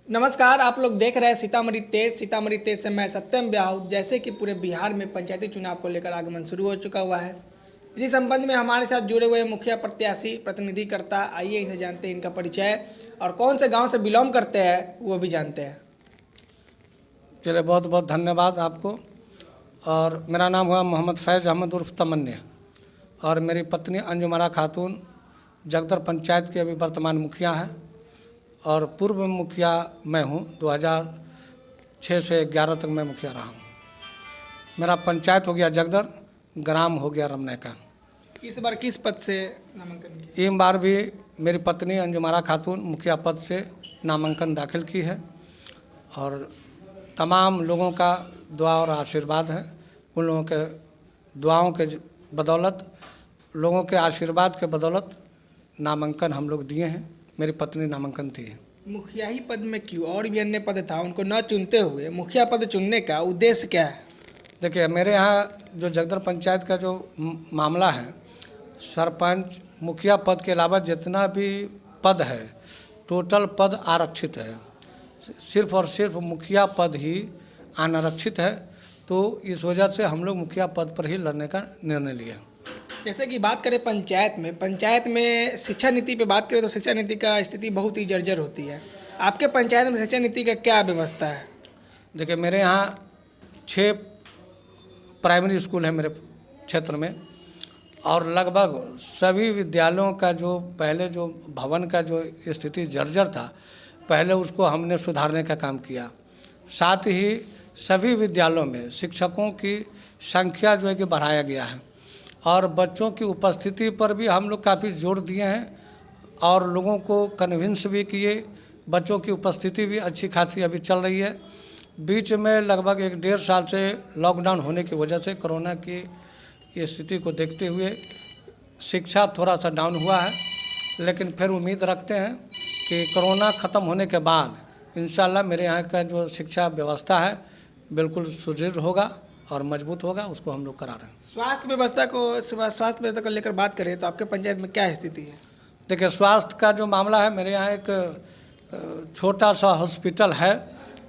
नमस्कार, आप लोग देख रहे हैं सीतामढ़ी तेज से मैं सत्यम ब्याहू। जैसे कि पूरे बिहार में पंचायती चुनाव को लेकर आगमन शुरू हो चुका हुआ है। इसी संबंध में हमारे साथ जुड़े हुए मुखिया प्रत्याशी प्रतिनिधिकर्ता, आइए इसे जानते हैं इनका परिचय और कौन से गांव से बिलोंग करते हैं वो भी जानते हैं। चलिए, बहुत बहुत धन्यवाद आपको। और मेरा नाम हुआ मोहम्मद फैज़ अहमद उर्फ तमन्ने, और मेरी पत्नी अंजुमरा खातून जगदर पंचायत की अभी वर्तमान मुखिया है, और पूर्व मुखिया मैं हूँ। 2006 से 11 तक मैं मुखिया रहा हूँ। मेरा पंचायत हो गया जगदर, ग्राम हो गया रमने का। इस बार किस पद से नामांकन किया? इस बार भी मेरी पत्नी अंजुमरा खातून मुखिया पद से नामांकन दाखिल की है, और तमाम लोगों का दुआ और आशीर्वाद है। उन लोगों के दुआओं के बदौलत, लोगों के आशीर्वाद के बदौलत नामांकन हम लोग दिए हैं। मेरी पत्नी नामांकन दी है। मुखिया ही पद में क्यों? और भी अन्य पद था, उनको न चुनते हुए मुखिया पद चुनने का उद्देश्य क्या है? देखिए, मेरे यहाँ जो जगदर पंचायत का जो मामला है, सरपंच मुखिया पद के अलावा जितना भी पद है, टोटल पद आरक्षित है। सिर्फ और सिर्फ मुखिया पद ही अनारक्षित है। तो इस वजह से हम लोग मुखिया पद पर ही लड़ने का निर्णय लिए। जैसे कि बात करें पंचायत में शिक्षा नीति पे बात करें तो शिक्षा नीति का स्थिति बहुत ही जर्जर होती है। आपके पंचायत में शिक्षा नीति का क्या व्यवस्था है? देखिए, मेरे यहाँ 6 प्राइमरी स्कूल है मेरे क्षेत्र में, और लगभग सभी विद्यालयों का जो पहले जो भवन का जो स्थिति जर्जर था, पहले उसको हमने सुधारने का काम किया। साथ ही सभी विद्यालयों में शिक्षकों की संख्या जो है कि बढ़ाया गया है, और बच्चों की उपस्थिति पर भी हम लोग काफ़ी जोर दिए हैं, और लोगों को कन्विंस भी किए। बच्चों की उपस्थिति भी अच्छी खासी अभी चल रही है। बीच में लगभग 1-1.5 साल से लॉकडाउन होने की वजह से, कोरोना की स्थिति को देखते हुए शिक्षा थोड़ा सा डाउन हुआ है, लेकिन फिर उम्मीद रखते हैं कि कोरोना ख़त्म होने के बाद इंशाल्लाह मेरे यहाँ का जो शिक्षा व्यवस्था है बिल्कुल सुदृढ़ होगा और मजबूत होगा। उसको हम लोग करा रहे हैं। स्वास्थ्य व्यवस्था को लेकर बात करें तो आपके पंचायत में क्या स्थिति है? देखिए, स्वास्थ्य का जो मामला है, मेरे यहाँ एक छोटा सा हॉस्पिटल है,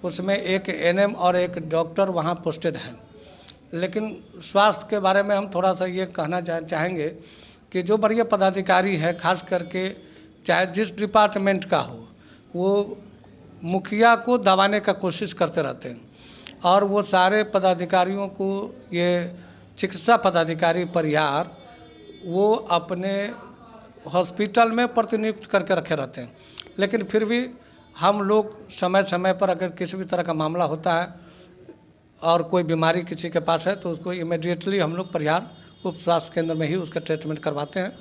उसमें एक एनएम और एक डॉक्टर वहाँ पोस्टेड हैं। लेकिन स्वास्थ्य के बारे में हम थोड़ा सा ये कहना चाहेंगे कि जो बड़े पदाधिकारी है, खास करके चाहे जिस डिपार्टमेंट का हो, वो मुखिया को दबाने का कोशिश करते रहते हैं, और वो सारे पदाधिकारियों को, ये चिकित्सा पदाधिकारी परिहार, वो अपने हॉस्पिटल में प्रतिनियुक्त करके रखे रहते हैं। लेकिन फिर भी हम लोग समय समय पर अगर किसी भी तरह का मामला होता है और कोई बीमारी किसी के पास है, तो उसको इमीडिएटली हम लोग परिहार उप स्वास्थ्य केंद्र में ही उसका ट्रीटमेंट करवाते हैं,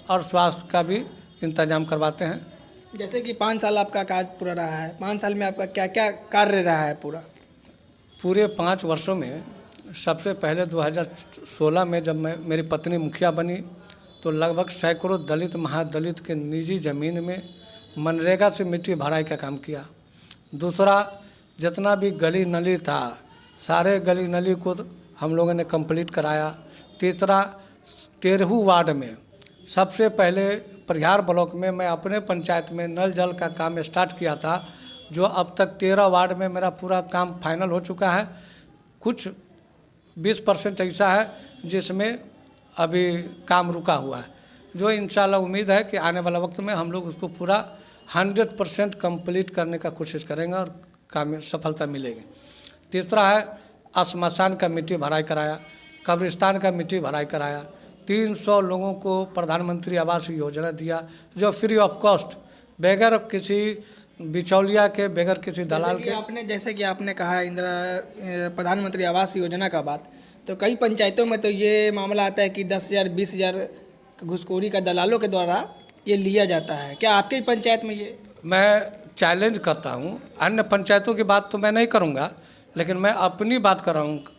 और स्वास्थ्य का भी इंतजाम करवाते हैं। जैसे कि 5 साल आपका कार्य पूरा रहा है, 5 साल में आपका क्या क्या कार्य रहा है? पूरे 5 वर्षों में सबसे पहले 2016 में जब मेरी पत्नी मुखिया बनी, तो लगभग सैकड़ों दलित महादलित के निजी ज़मीन में मनरेगा से मिट्टी भराई का काम किया। दूसरा, जितना भी गली नली था, सारे गली नली को हम लोगों ने कंप्लीट कराया। तीसरा, 13 वार्ड में सबसे पहले परिहार ब्लॉक में मैं अपने पंचायत में नल जल का काम स्टार्ट किया था, जो अब तक 13 वार्ड में मेरा पूरा काम फाइनल हो चुका है। कुछ 20% ऐसा है जिसमें अभी काम रुका हुआ है, जो इंशाल्लाह उम्मीद है कि आने वाला वक्त में हम लोग उसको पूरा 100% कंप्लीट करने का कोशिश करेंगे और काम में सफलता मिलेगी। तीसरा है श्मशान का मिट्टी भराई कराया, कब्रिस्तान का मिट्टी भराई कराया। 300 लोगों को प्रधानमंत्री आवास योजना दिया, जो फ्री ऑफ कॉस्ट, बगैर किसी बिचौलिया के, बगैर किसी दलाल के। जैसे कि आपने कहा प्रधानमंत्री आवास योजना का बात, तो कई पंचायतों में तो ये मामला आता है कि 10,000 20,000 घुसखोरी का दलालों के द्वारा ये लिया जाता है। क्या आपके पंचायत में ये? मैं चैलेंज करता हूँ, अन्य पंचायतों की बात तो मैं नहीं करूँगा, लेकिन मैं अपनी बात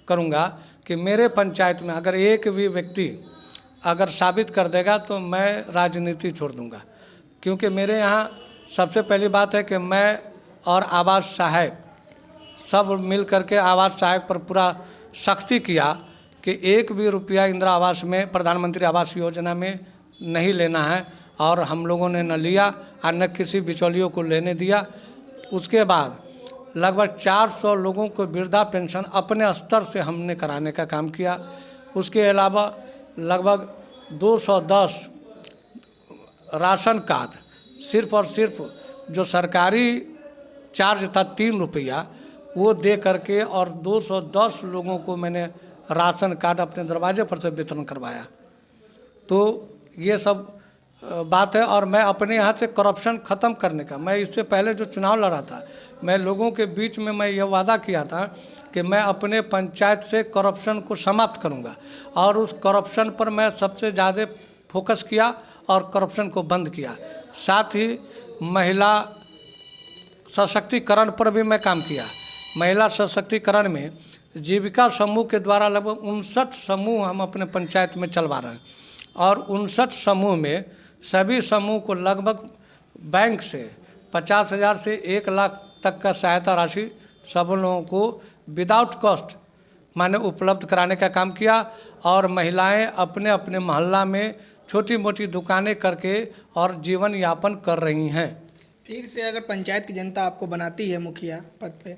करूँगा कि मेरे पंचायत में अगर एक भी व्यक्ति अगर साबित कर देगा तो मैं राजनीति छोड़ दूँगा। क्योंकि मेरे यहाँ सबसे पहली बात है कि मैं और आवास सहायक सब मिल करके आवास सहायक पर पूरा सख्ती किया कि एक भी रुपया इंदिरा आवास में, प्रधानमंत्री आवास योजना में नहीं लेना है, और हम लोगों ने न लिया और न किसी बिचौलियों को लेने दिया। उसके बाद लगभग 400 लोगों को वृद्धा पेंशन अपने स्तर से हमने कराने का काम किया। उसके अलावा लगभग 210 राशन कार्ड सिर्फ और सिर्फ जो सरकारी चार्ज था 3 रुपया वो दे करके और 210 लोगों को मैंने राशन कार्ड अपने दरवाजे पर से वितरण करवाया। तो ये सब बात है। और मैं अपने यहाँ से करप्शन ख़त्म करने का, मैं इससे पहले जो चुनाव लड़ा था, मैं लोगों के बीच में मैं ये वादा किया था कि मैं अपने पंचायत से करप्शन को समाप्त करूँगा और उस करप्शन पर मैं सबसे ज़्यादा फोकस किया और करप्शन को बंद किया। साथ ही महिला सशक्तिकरण पर भी मैं काम किया। महिला सशक्तिकरण में जीविका समूह के द्वारा लगभग 59 समूह हम अपने पंचायत में चलवा रहे हैं और 59 समूह में सभी समूह को लगभग बैंक से 50,000 से 1 लाख तक का सहायता राशि सब लोगों को विदाउट कॉस्ट माने उपलब्ध कराने का काम किया। और महिलाएं अपने अपने मोहल्ला में छोटी मोटी दुकानें करके और जीवन यापन कर रही हैं। फिर से अगर पंचायत की जनता आपको बनाती है मुखिया पद पे,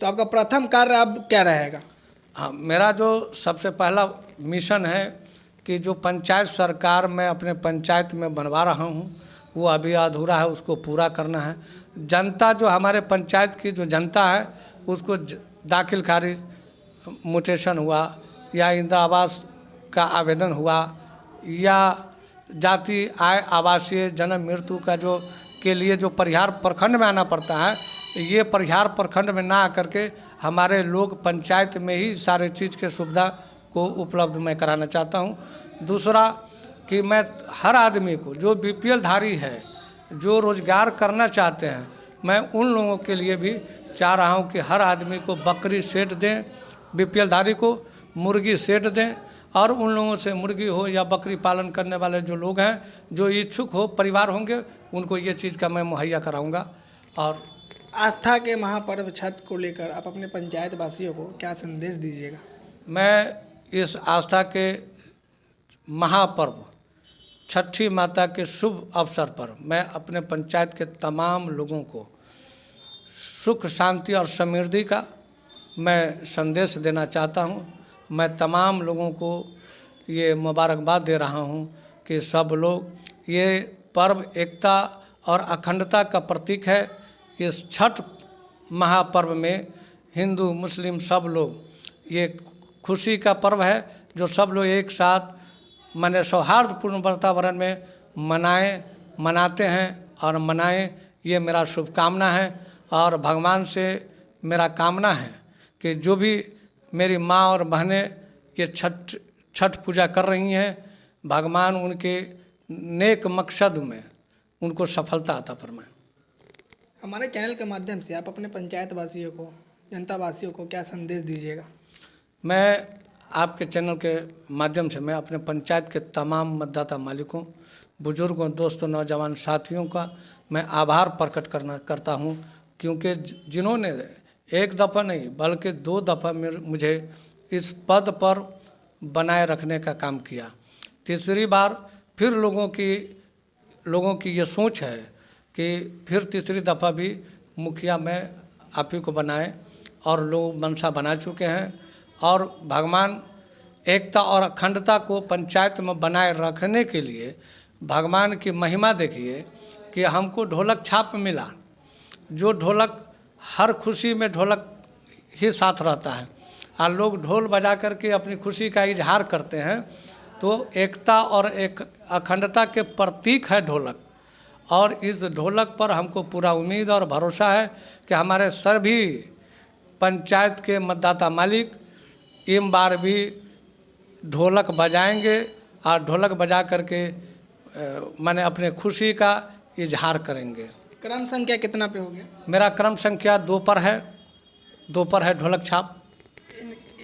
तो आपका प्रथम कार्य अब क्या रहेगा? हाँ, मेरा जो सबसे पहला मिशन है कि जो पंचायत सरकार मैं अपने पंचायत में बनवा रहा हूँ वो अभी अधूरा है, उसको पूरा करना है। जनता जो हमारे पंचायत की जो जनता है उसको दाखिल खारिज म्यूटेशन हुआ या इंदिरा आवास का आवेदन हुआ या जाति आय आवासीय जन्म मृत्यु का जो के लिए जो परिहार प्रखंड में आना पड़ता है, ये परिहार प्रखंड में ना आकर के हमारे लोग पंचायत में ही सारे चीज़ के सुविधा को उपलब्ध मैं कराना चाहता हूँ। दूसरा कि मैं हर आदमी को जो बीपीएल धारी है, जो रोज़गार करना चाहते हैं, मैं उन लोगों के लिए भी चाह रहा हूँ कि हर आदमी को बकरी सेट दें, बीपीएल धारी को मुर्गी सेट दें और उन लोगों से मुर्गी हो या बकरी पालन करने वाले जो लोग हैं, जो इच्छुक हो परिवार होंगे, उनको ये चीज़ का मैं मुहैया कराऊंगा। और आस्था के महापर्व छठ को लेकर आप अपने पंचायत वासियों को क्या संदेश दीजिएगा? मैं इस आस्था के महापर्व छठी माता के शुभ अवसर पर मैं अपने पंचायत के तमाम लोगों को सुख शांति और समृद्धि का मैं संदेश देना चाहता हूँ। मैं तमाम लोगों को ये मुबारकबाद दे रहा हूँ कि सब लोग ये पर्व एकता और अखंडता का प्रतीक है। इस छठ महापर्व में हिंदू मुस्लिम सब लोग ये खुशी का पर्व है जो सब लोग एक साथ माने सौहार्दपूर्ण वातावरण में मनाते हैं और मनाएं, ये मेरा शुभकामना है। और भगवान से मेरा कामना है कि जो भी मेरी माँ और बहनें ये छठ पूजा कर रही हैं, भगवान उनके नेक मकसद में उनको सफलता अता फरमाए। हमारे चैनल के माध्यम से आप अपने पंचायत वासियों को, जनता वासियों को क्या संदेश दीजिएगा? मैं आपके चैनल के माध्यम से मैं अपने पंचायत के तमाम मतदाता मालिकों, बुजुर्गों, दोस्तों, नौजवान साथियों का मैं आभार प्रकट करता हूं, क्योंकि जिन्होंने एक दफ़ा नहीं बल्कि 2 दफ़ा मुझे इस पद पर बनाए रखने का काम किया। तीसरी बार फिर लोगों की ये सोच है कि फिर तीसरी दफ़ा भी मुखिया मैं आप ही को बनाए और लोग मनसा बना चुके हैं। और भगवान एकता और अखंडता को पंचायत में बनाए रखने के लिए भगवान की महिमा देखिए कि हमको ढोलक छाप मिला। जो ढोलक हर खुशी में ढोलक ही साथ रहता है और लोग ढोल बजा करके अपनी खुशी का इजहार करते हैं, तो एकता और एक अखंडता के प्रतीक है ढोलक। और इस ढोलक पर हमको पूरा उम्मीद और भरोसा है कि हमारे सभी पंचायत के मतदाता मालिक इस बार भी ढोलक बजाएंगे और ढोलक बजा करके माने अपने खुशी का इजहार करेंगे। क्रम संख्या कितना पे हो गया? मेरा क्रम संख्या 2 पर है, 2 पर है ढोलक छाप।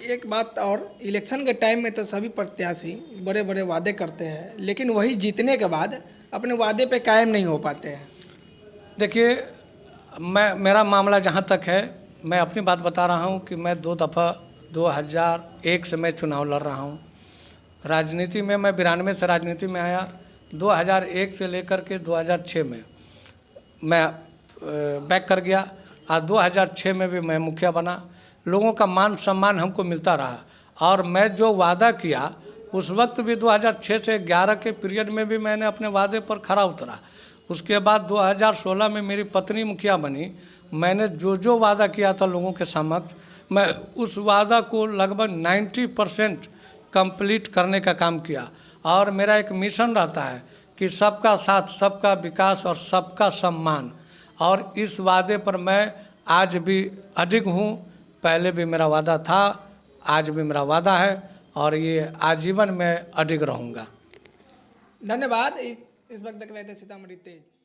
एक बात और, इलेक्शन के टाइम में तो सभी प्रत्याशी बड़े बड़े वादे करते हैं, लेकिन वही जीतने के बाद अपने वादे पे कायम नहीं हो पाते हैं। देखिए, मेरा मामला जहाँ तक है, मैं अपनी बात बता रहा हूँ कि मैं 2 दफ़ा 2001 से मैं चुनाव लड़ रहा हूँ। राजनीति में मैं 92 से राजनीति में आया। 2001 से लेकर के 2006 में मैं बैक कर गया और 2006 में भी मैं मुखिया बना। लोगों का मान सम्मान हमको मिलता रहा और मैं जो वादा किया उस वक्त भी 2006 से 11 के पीरियड में भी मैंने अपने वादे पर खरा उतरा। उसके बाद 2016 में मेरी पत्नी मुखिया बनी। मैंने जो वादा किया था लोगों के समक्ष, मैं उस वादा को लगभग 90% कंप्लीट करने का काम किया। और मेरा एक मिशन रहता है कि सबका साथ, सबका विकास और सबका सम्मान। और इस वादे पर मैं आज भी अडिग हूँ। पहले भी मेरा वादा था, आज भी मेरा वादा है और ये आजीवन में अडिग रहूँगा। धन्यवाद। इस वक्त तक रहे थे सीतामढ़ी तेज।